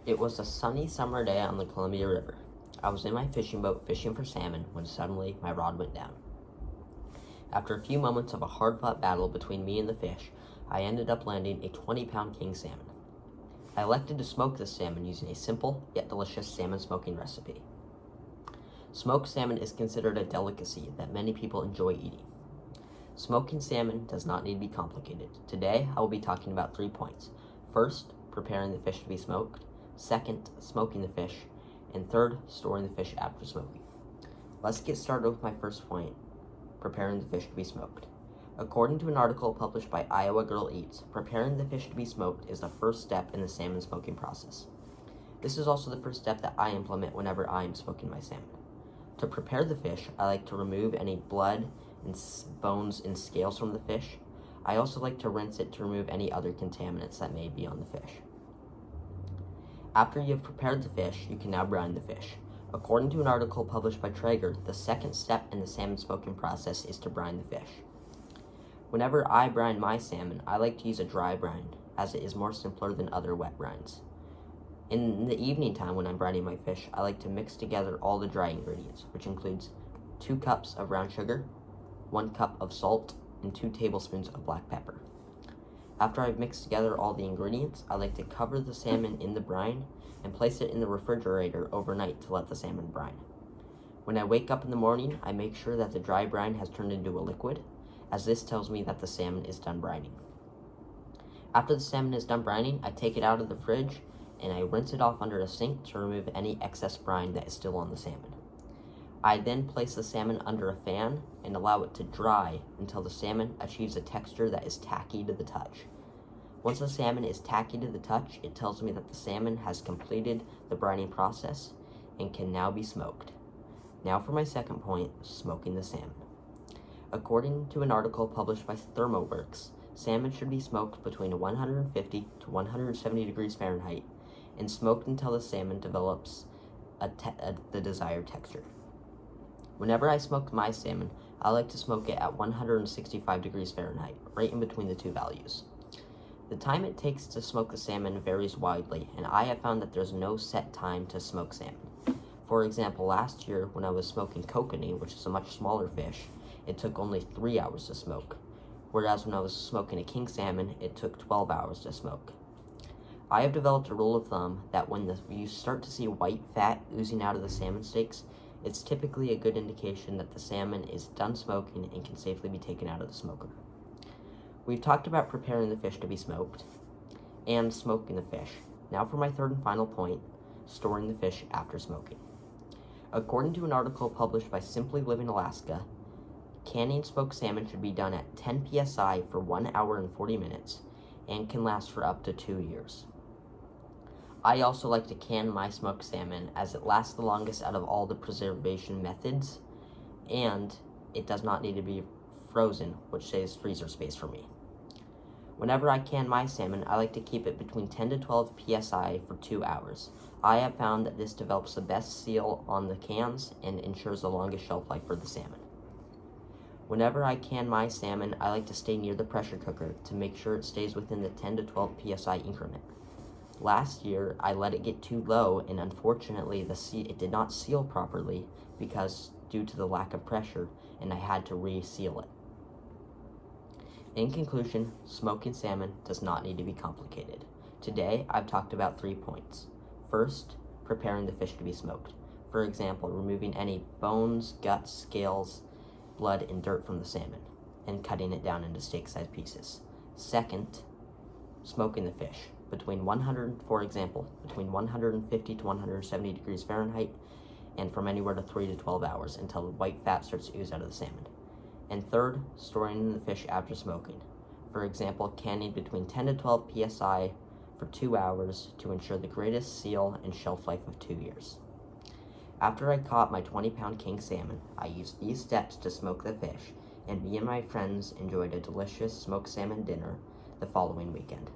It was a sunny summer day on the Columbia River. I was in my fishing boat fishing for salmon when suddenly my rod went down. After a few moments of a hard-fought battle between me and the fish, I ended up landing a 20-pound king salmon. I elected to smoke this salmon using a simple yet delicious salmon smoking recipe. Smoked salmon is considered a delicacy that many people enjoy eating. Smoking salmon does not need to be complicated. Today, I will be talking about 3 points. First, preparing the fish to be smoked. Second, smoking the fish. And third, storing the fish after smoking. Let's get started with my first point, preparing the fish to be smoked. According to an article published by Iowa Girl Eats, preparing the fish to be smoked is the first step in the salmon smoking process. This is also the first step that I implement whenever I am smoking my salmon. To prepare the fish, I like to remove any blood and bones and scales from the fish. I also like to rinse it to remove any other contaminants that may be on the fish. After you have prepared the fish, you can now brine the fish. According to an article published by Traeger, the second step in the salmon smoking process is to brine the fish. Whenever I brine my salmon, I like to use a dry brine, as it is more simpler than other wet brines. In the evening time when I'm brining my fish, I like to mix together all the dry ingredients, which includes 2 cups of brown sugar, 1 cup of salt, and 2 tablespoons of black pepper. After I've mixed together all the ingredients, I like to cover the salmon in the brine and place it in the refrigerator overnight to let the salmon brine. When I wake up in the morning, I make sure that the dry brine has turned into a liquid, as this tells me that the salmon is done brining. After the salmon is done brining, I take it out of the fridge and I rinse it off under a sink to remove any excess brine that is still on the salmon. I then place the salmon under a fan and allow it to dry until the salmon achieves a texture that is tacky to the touch. Once the salmon is tacky to the touch, it tells me that the salmon has completed the brining process and can now be smoked. Now for my second point, smoking the salmon. According to an article published by ThermoWorks, salmon should be smoked between 150 to 170 degrees Fahrenheit and smoked until the salmon develops the desired texture. Whenever I smoke my salmon, I like to smoke it at 165 degrees Fahrenheit, right in between the two values. The time it takes to smoke the salmon varies widely, and I have found that there's no set time to smoke salmon. For example, last year when I was smoking kokanee, which is a much smaller fish, it took only 3 hours to smoke, whereas when I was smoking a king salmon, it took 12 hours to smoke. I have developed a rule of thumb that when you start to see white fat oozing out of the salmon steaks, it's typically a good indication that the salmon is done smoking and can safely be taken out of the smoker. We've talked about preparing the fish to be smoked and smoking the fish. Now for my third and final point, storing the fish after smoking. According to an article published by Simply Living Alaska, canning smoked salmon should be done at 10 psi for 1 hour and 40 minutes and can last for up to 2 years. I also like to can my smoked salmon as it lasts the longest out of all the preservation methods, and it does not need to be frozen, which saves freezer space for me. Whenever I can my salmon, I like to keep it between 10 to 12 psi for 2 hours. I have found that this develops the best seal on the cans and ensures the longest shelf life for the salmon. Whenever I can my salmon, I like to stay near the pressure cooker to make sure it stays within the 10 to 12 psi increment. Last year, I let it get too low, and unfortunately, it did not seal properly due to the lack of pressure, and I had to re-seal it. In conclusion, smoking salmon does not need to be complicated. Today, I've talked about 3 points. First, preparing the fish to be smoked. For example, removing any bones, guts, scales, blood, and dirt from the salmon, and cutting it down into steak-sized pieces. Second, smoking the fish between 150 to 170 degrees Fahrenheit, and from anywhere to 3 to 12 hours until the white fat starts to ooze out of the salmon. And third, storing the fish after smoking. For example, canning between 10 to 12 psi for 2 hours to ensure the greatest seal and shelf life of 2 years. After I caught my 20-pound king salmon, I used these steps to smoke the fish, and me and my friends enjoyed a delicious smoked salmon dinner the following weekend.